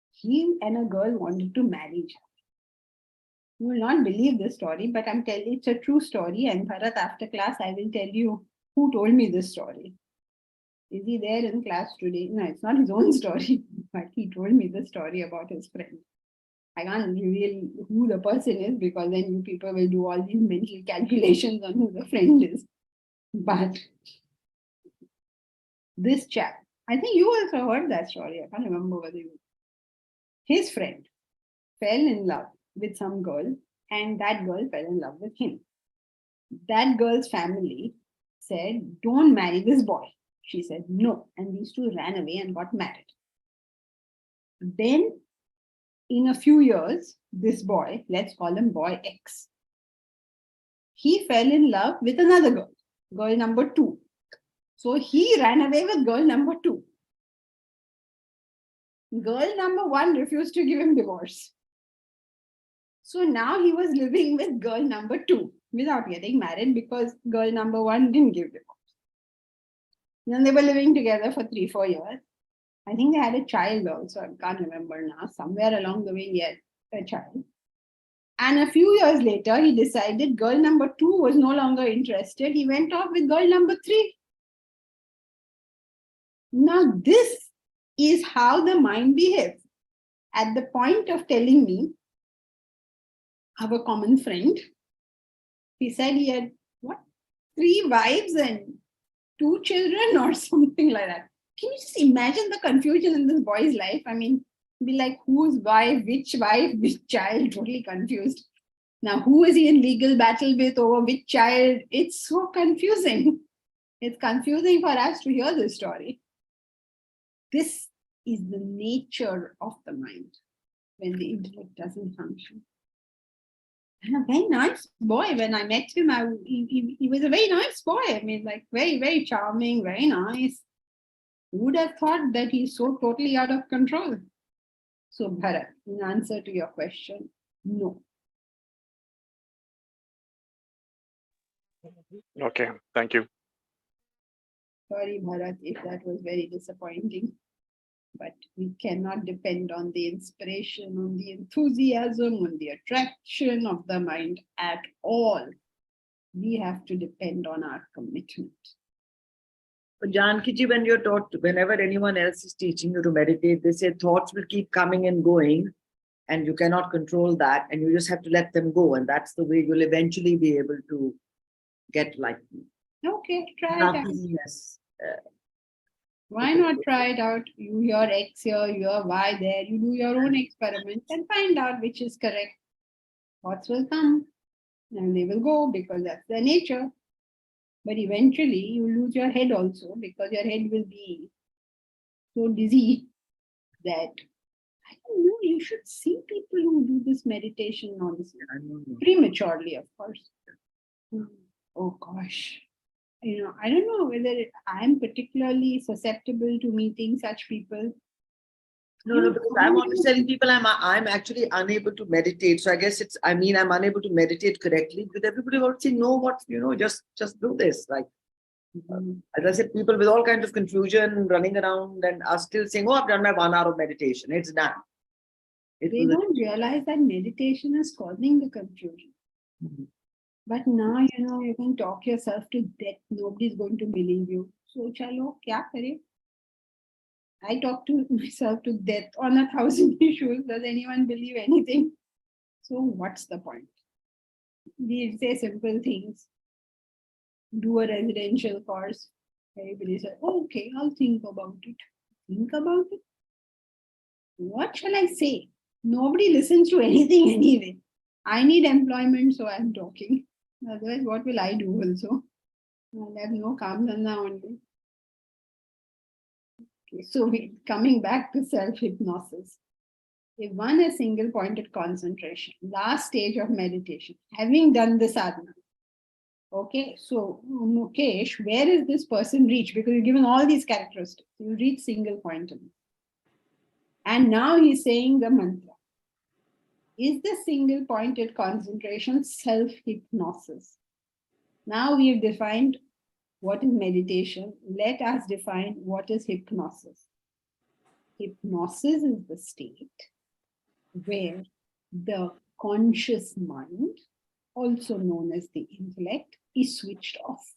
He and a girl wanted to marry each other. You will not believe this story, but I'm telling you, it's a true story. And Bharat, after class, I will tell you who told me this story. Is he there in class today? No, it's not his own story, but he told me the story about his friend. I can't reveal who the person is because then you people will do all these mental calculations on who the friend is. But this chap, I think you also heard that story. I can't remember whether you. His friend fell in love with some girl, and that girl fell in love with him. That girl's family said, don't marry this boy. She said no, and these two ran away and got married. Then, in a few years, this boy, let's call him boy X, he fell in love with another girl, girl number 2. So he ran away with girl number 2. Girl number 1 refused to give him divorce. So now he was living with girl number 2 without getting married because girl number 1 didn't give divorce. Then they were living together for 3-4 years. I think they had a child also. I can't remember now. Somewhere along the way, he had a child. And a few years later, he decided girl number 2 was no longer interested. He went off with girl number 3. Now, this is how the mind behaves. At the point of telling me, our common friend, he said he had, 3 wives and 2 children or something like that. Can you just imagine the confusion in this boy's life? I mean, be like, whose wife, which child, totally confused. Now, who is he in legal battle with over which child? It's so confusing. It's confusing for us to hear this story. This is the nature of the mind when the intellect doesn't function. And a very nice boy. When I met him, he was a very nice boy. I mean, like very, very charming, very nice. Who would have thought that he's so totally out of control? So, Bharat, in answer to your question, no. Okay, thank you. Sorry, Bharat, if that was very disappointing. But we cannot depend on the inspiration, on the enthusiasm, on the attraction of the mind at all. We have to depend on our commitment. But Janki-ji, when you're taught, whenever anyone else is teaching you to meditate, they say thoughts will keep coming and going, and you cannot control that, and you just have to let them go, and that's the way you'll eventually be able to get like me. Okay, try it out. Yes. Why not try it out? You hear X here, you hear Y there, you do your own experiments and find out which is correct. Thoughts will come and they will go because that's their nature. But eventually you lose your head also because your head will be so dizzy that, I don't know, you should see people who do this meditation nonsense. Prematurely, of course. Oh gosh. You know, I don't know whether I'm particularly susceptible to meeting such people. No, because I'm always telling people I'm actually unable to meditate. So I guess I'm unable to meditate correctly because everybody wants to know what, just do this. Like, as I said, people with all kinds of confusion running around and are still saying, oh, I've done my 1 hour of meditation. It's done. They don't realize that meditation is causing the confusion. But now, you can talk yourself to death. Nobody's going to believe you. So, chalo, kya kare? I talk to myself to death on 1,000 issues. Does anyone believe anything? So, what's the point? We say simple things. Do a residential course. Everybody says, oh, okay, I'll think about it. Think about it? What shall I say? Nobody listens to anything anyway. I need employment, so I'm talking. Otherwise, what will I do also? I'll have no calm dhanda only. Okay, so coming back to self-hypnosis. If one has single-pointed concentration, last stage of meditation, having done the sadhana, okay, so Mukesh, where is this person reached? Because you've given all these characteristics. You reach single-pointed. And now he's saying the mantra. Is the single-pointed concentration self-hypnosis? Now we've defined what is meditation. Let us define what is hypnosis. Hypnosis is the state where the conscious mind, also known as the intellect, is switched off,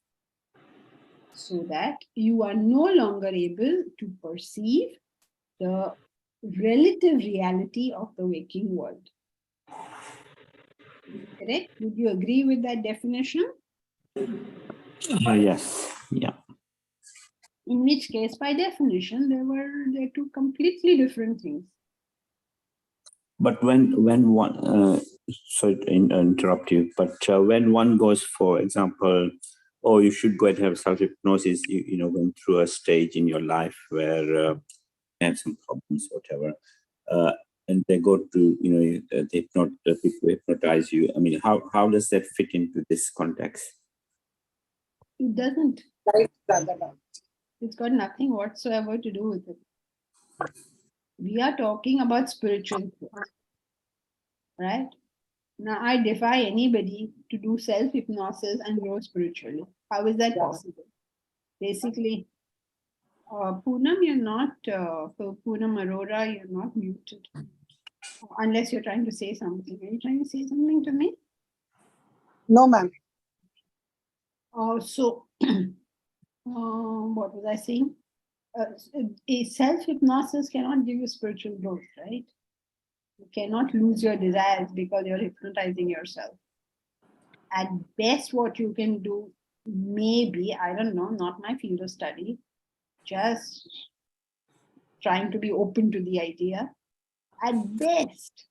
so that you are no longer able to perceive the relative reality of the waking world. Correct? Would you agree with that definition? Yes. Yeah. In which case, by definition, they're two completely different things. But when one, sorry to interrupt you, but when one goes, for example, oh, you should go and have self-hypnosis, you know, going through a stage in your life where you have some problems, whatever, and they go to, you know, people hypnotize you. I mean, how does that fit into this context? It doesn't. It's got nothing whatsoever to do with it. We are talking about spiritual truth, right? Now, I defy anybody to do self-hypnosis and grow spiritually. How is that possible? Basically, Poonam, you're not, for Poonam Arora, you're not muted. Unless you're trying to say something. Are you trying to say something to me? No, ma'am. So, what was I saying? A self-hypnosis cannot give you spiritual growth, right? You cannot lose your desires because you're hypnotizing yourself. At best, what you can do, maybe, I don't know, not my field of study, just trying to be open to the idea. At best,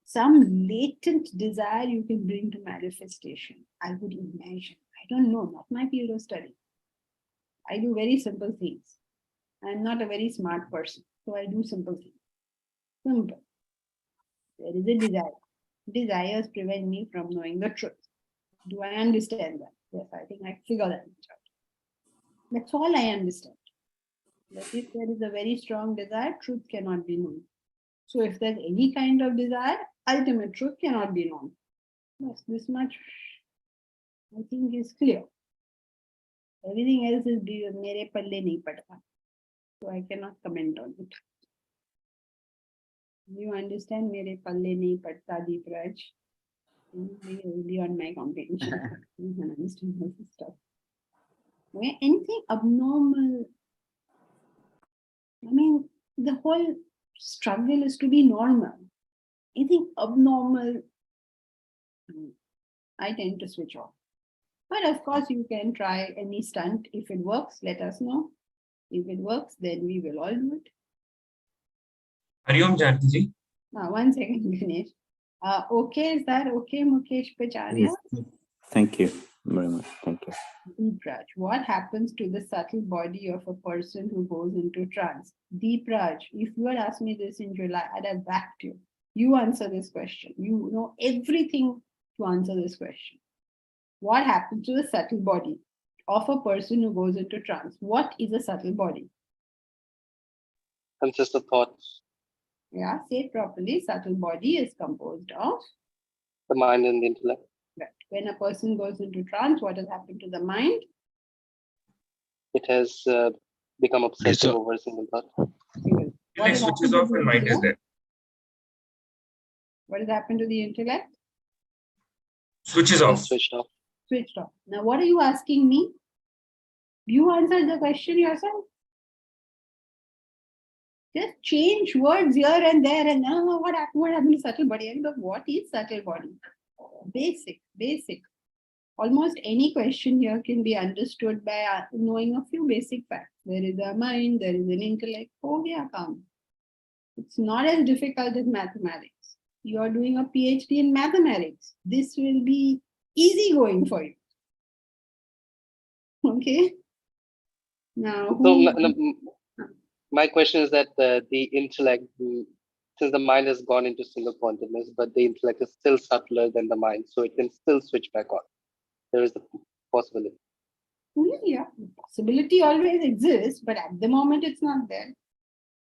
some latent desire you can bring to manifestation, I would imagine. I don't know, not my field of study. I do very simple things. I'm not a very smart person, so I do simple things. Simple. There is a desire. Desires prevent me from knowing the truth. Do I understand that? Yes, I think I figure that out. That's all I understand. That if there is a very strong desire, truth cannot be known. So if there's any kind of desire, ultimate truth cannot be known. Yes, this much I think is clear. Everything else is mere palle nahi padta. So I cannot comment on it. You understand mere palle nahi padta, Deepraj? Beyond my comprehension. You can understand all this stuff. Okay? Anything abnormal, I mean, the whole struggle is to be normal. Anything abnormal, I tend to switch off. But of course, you can try any stunt. If it works, let us know. If it works, then we will all do it. Hariom Janji. Now, 1 second, Ganesh. Okay, is that okay, Mukesh Pacharya? Thank you very much. Thank you. Deepraj, what happens to the subtle body of a person who goes into trance? Deepraj, if you had asked me this in July, I'd have backed you. You answer this question. You know everything to answer this question. What happens to the subtle body of a person who goes into trance? What is a subtle body? Consists of thoughts. Yeah, say it properly. Subtle body is composed of The mind and the intellect. Right. When a person goes into trance, what has happened to the mind? It has become obsessive over a single thought. It switches off and mind is there. What has happened to the intellect? Switches off. Switched off. Switched off. Now, what are you asking me? You answered the question yourself. Just change words here and there, and what happened to subtle body? And what is subtle body? Basic. Almost any question here can be understood by knowing a few basic facts. There is a mind, there is an intellect. Oh, yeah, come. It's not as difficult as mathematics. you are doing a PhD in mathematics. This will be easy going for you. Okay. Now, So my question is that the intellect, since the mind has gone into single pointedness, but the intellect is still subtler than the mind, so it can still switch back on. There is the possibility. yeah, possibility always exists, but at the moment it's not there.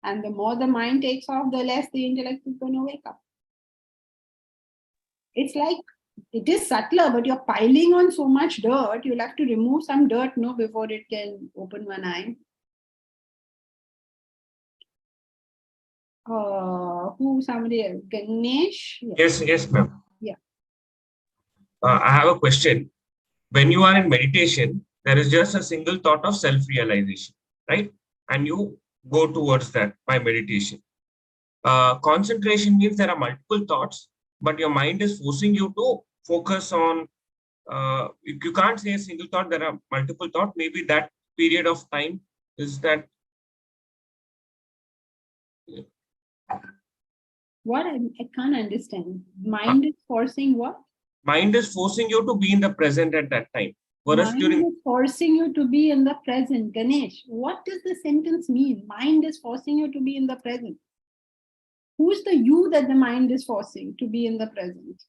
And the more the mind takes off, the less the intellect is going to wake up. It's like, it is subtler, but you're piling on so much dirt, you'll have to remove some dirt, no, before it can open one eye. Somebody else? Ganesh? Yes, ma'am. Yeah. I have a question. When you are in meditation, there is just a single thought of self-realization, right? And you go towards that by meditation. Concentration means there are multiple thoughts, but your mind is forcing you to focus on, you can't say a single thought, there are multiple thoughts. Maybe that period of time is that. What? I can't understand. Mind is forcing what? Mind is forcing you to be in the present at that time. Whereas Mind during is forcing you to be in the present. Ganesh, what does the sentence mean? Mind is forcing you to be in the present. Who's the you that the mind is forcing to be in the present?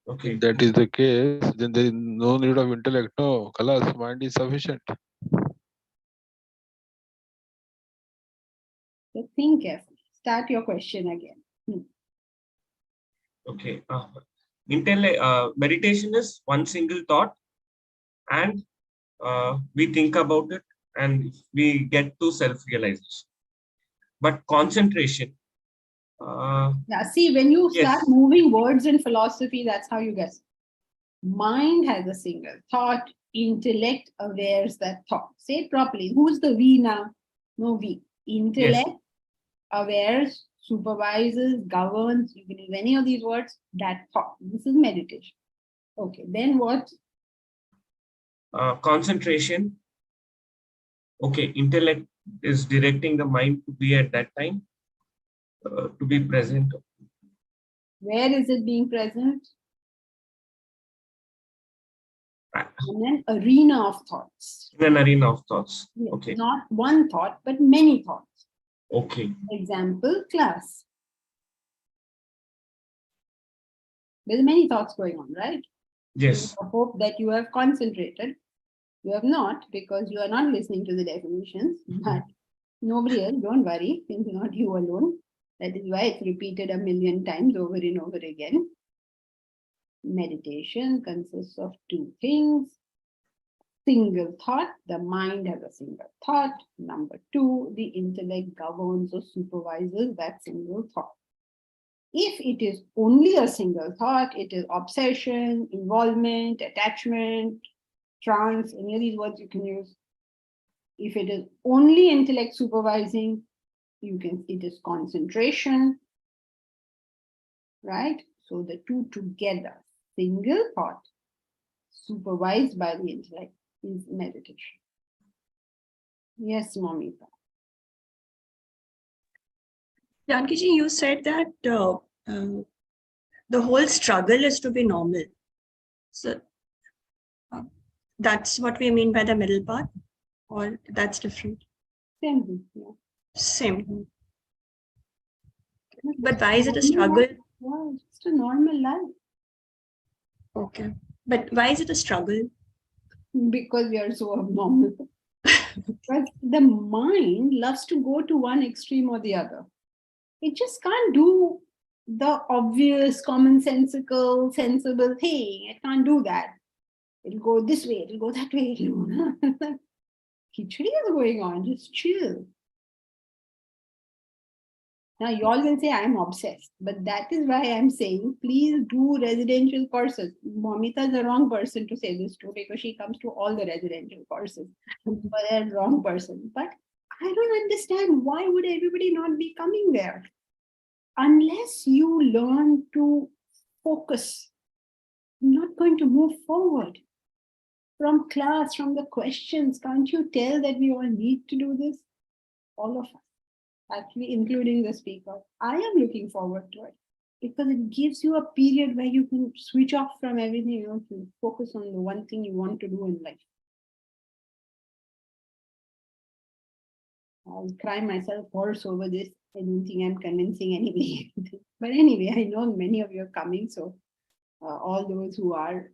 Okay. If that is the case, then there is no need of intellect. No, Kalas, mind is sufficient. So think carefully. Start your question again. Okay. Meditation is one single thought, and we think about it, and we get to self-realization. But concentration. Yeah, see, when you Yes. start moving words in philosophy, that's how you guess. Mind has a single thought, intellect awares that thought. Say it properly. Who's the we now? No we. Intellect awares, supervises, governs, you can use any of these words, that thought. This is meditation. Okay, then what? Concentration. Okay, intellect is directing the mind to be at that time, to be present. Where is it being present? In an arena of thoughts. In an arena of thoughts. Yes, Okay. not one thought, but many thoughts. Okay. Example, class. There's many thoughts going on, right? Yes. I hope that you have concentrated. You have not, because you are not listening to the definitions, but nobody else, don't worry, it's not you alone. That is why it's repeated a million times over and over again. Meditation consists of two things. Single thought, the mind has a single thought. Number two, the intellect governs or supervises that single thought. If it is only a single thought, it is obsession, involvement, attachment, trance, any of these words you can use. If it is only intellect supervising, it is concentration, right? So the two together, single thought, supervised by the intellect, is meditation. Yes, Momita. Janki-ji, you said that the whole struggle is to be normal. So that's what we mean by the middle path, or that's different? Same thing, yeah. Same. But why is it a struggle? Yeah, it's just a normal life. Okay. But why is it a struggle? Because we are so abnormal. But the mind loves to go to one extreme or the other. It just can't do the obvious, commonsensical, sensible thing. It can't do that. It'll go this way, it'll go that way. Khichdi is going on, just chill. Now, you all will say I'm obsessed, but that is why I'm saying, please do residential courses. Momita is the wrong person to say this to, because she comes to all the residential courses. But they're the wrong person. But I don't understand, why would everybody not be coming there? Unless you learn to focus, you're not going to move forward. from class, from the questions, can't you tell that we all need to do this? All of us, actually, including the speaker. I am looking forward to it because it gives you a period where you can switch off from everything, you know, to focus on the one thing you want to do in life. I'll cry myself hoarse over this. I don't think I'm convincing anybody. But anyway, I know many of you are coming, so all those who are,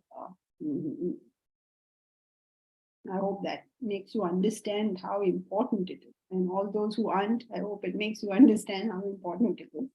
I hope that makes you understand how important it is. And all those who aren't, I hope it makes you understand how important it is.